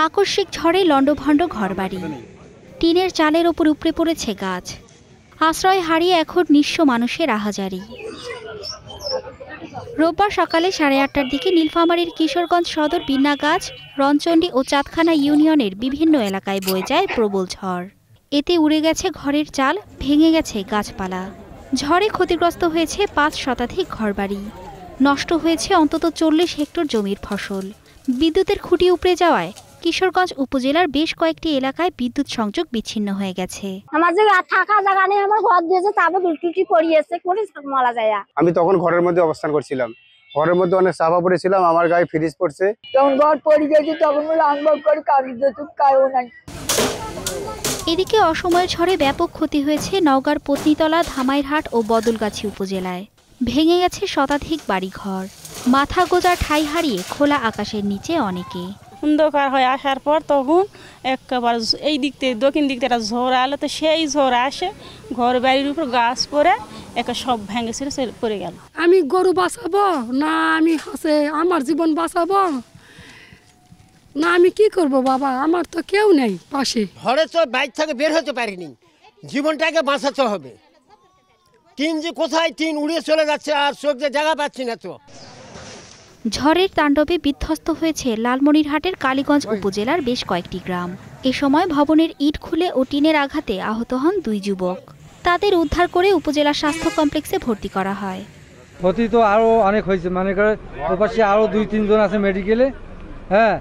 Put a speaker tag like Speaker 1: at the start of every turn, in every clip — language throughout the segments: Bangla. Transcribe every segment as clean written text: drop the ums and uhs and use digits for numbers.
Speaker 1: আকস্মিক ঝড়ে লণ্ডভণ্ড ঘরবাড়ি, টিনের চালের ওপর উপড়ে পড়েছে গাছ, আশ্রয় হারিয়ে এখন নিঃস্ব মানুষের আহাজারি। রোববার সকালে 8:30টার দিকে নীলফামারীর কিশোরগঞ্জ সদর বিন্নাগাছ, রণচণ্ডী ও চাঁদখানা ইউনিয়নের বিভিন্ন এলাকায় বয়ে যায় প্রবল ঝড়। এতে উড়ে গেছে ঘরের চাল, ভেঙে গেছে গাছপালা। ঝড়ে ক্ষতিগ্রস্ত হয়েছে 5 শতাধিক ঘরবাড়ি, নষ্ট হয়েছে অন্তত 40 হেক্টর জমির ফসল। বিদ্যুতের খুঁটি উপড়ে যাওয়ায় কিশোরগঞ্জ উপজেলার বেশ কয়েকটি এলাকায় বিদ্যুৎ সংযোগ বিচ্ছিন্ন হয়ে গেছে।
Speaker 2: আমার যে থাকা জায়গা নেই, আমার ঘর দিয়েছে, তারপর বিদ্যুৎই পড়িয়েছে, কোন মারা যায়।
Speaker 3: আমি তখন ঘরের মধ্যে অবস্থান করছিলাম, ঘরের মধ্যে অনেক চাপা পড়েছিলাম, আমার গায়ে ফ্রিজ পড়ছে।
Speaker 2: যখন ঘর পড়ে গেছে তখন আনবক করে কারো নাই।
Speaker 1: এদিকে অসময়ের ঝড়ে ব্যাপক ক্ষতি হয়েছে নওগাঁর পত্নীতলা, ধামাইরহাট ও বদলগাছি উপজেলায়। ভেঙে গেছে শতাধিক বাড়িঘর, মাথা গোজার ঠাঁই হারিয়ে খোলা আকাশের নিচে অনেকে।
Speaker 4: অন্ধকার হয়ে আসার পর তখন একেবারে এই দিক থেকে দক্ষিণ দিক থেকে একটা ঝড় আলো, তো সেই ঝড় আসে ঘর বাড়ির উপর গাছ পড়ে একে সব ভেঙে ছিল, পড়ে গেল।
Speaker 5: আমি গরু বাঁচাবো না আমি হাসে আমার জীবন বাঁচাবো না আমি কি করব বাবা, আমার তো কেউ নেই পাশে।
Speaker 6: ঘরে তো বাইর থেকে বের হতে পারিনি, জীবনটাকে বাঁচাতে হবে। টিন যে কোথায় টিন উড়িয়ে চলে যাচ্ছে আর চোখ যে জায়গা পাচ্ছি না। তো
Speaker 1: ঝড়ের তাণ্ডবে বিধ্বস্ত হয়েছে লালমনিরহাটের কালীগঞ্জ উপজেলার বেশ কয়েকটি গ্রাম। এ সময় ভবনের ইট খুলে ও টিনের আঘাতে আহত হন 2 যুবক। তাদের উদ্ধার করে উপজেলা স্বাস্থ্য কমপ্লেক্সে ভর্তি করা হয়।
Speaker 7: ক্ষতি তো আরও অনেক হয়েছে, মানে করে ওপাশে আরও 2-3 জন আছে মেডিকেলে। হ্যাঁ,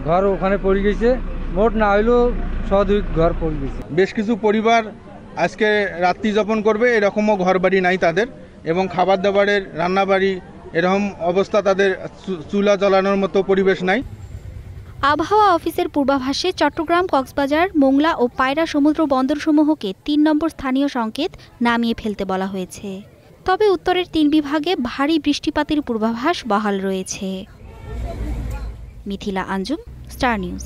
Speaker 7: ঘর ওখানে পড়ে গেছে, মোট না হইলেও 100-2 ঘর পড়ে গেছে।
Speaker 8: বেশ কিছু পরিবার আজকে রাত্রি যাপন করবে, এরকমও ঘর বাড়ি নাই তাদের, এবং খাবার দাবারের রান্নাবাড়ি এরকম অবস্থা, তাদের চুলা জ্বালানোর মতো পরিবেশ নাই।
Speaker 1: আবহাওয়া অফিসের পূর্বাভাসে চট্টগ্রাম, কক্সবাজার, মোংলা ও পায়রা সমুদ্র বন্দরসমূহকে 3 নম্বর স্থানীয় সংকেত নামিয়ে ফেলতে বলা হয়েছে। তবে উত্তরের 3 বিভাগে ভারী বৃষ্টিপাতের পূর্বাভাস বহাল রয়েছে। Mithila Anjum, star news.